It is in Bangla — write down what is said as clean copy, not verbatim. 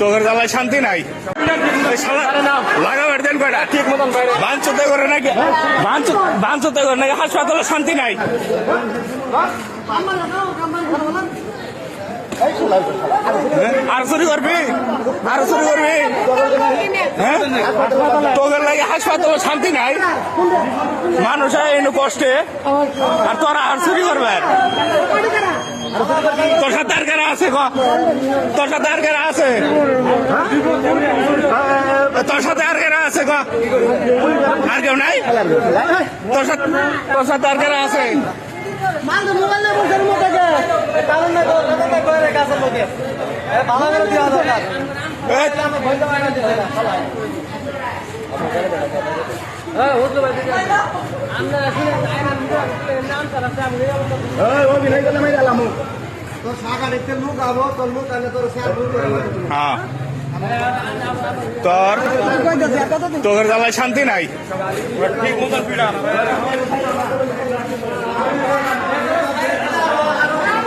তোর জ্বালায় শান্তি নাই লাগা বেড় দেন কয়টা ঠিক মতন বাঞ্চতে করে নাকি বাঞ্চতে করে নাকি হাসপাতালে শান্তি নাই আর চুরি করবি হ্যাঁ তোদের লাগে হাসপাতালে শান্তি নাই মানুষ এনে কষ্টে আর তোরা আর চুরি করবে তোর সাথে আর কারা আছে তোর সাথে আর কারা আছে তোর সাথে আর কারা আছে আর কেউ নাই তোর সাথে আর কারা আছে তোর জ্বালায় শান্তি নাই ঠিক মতন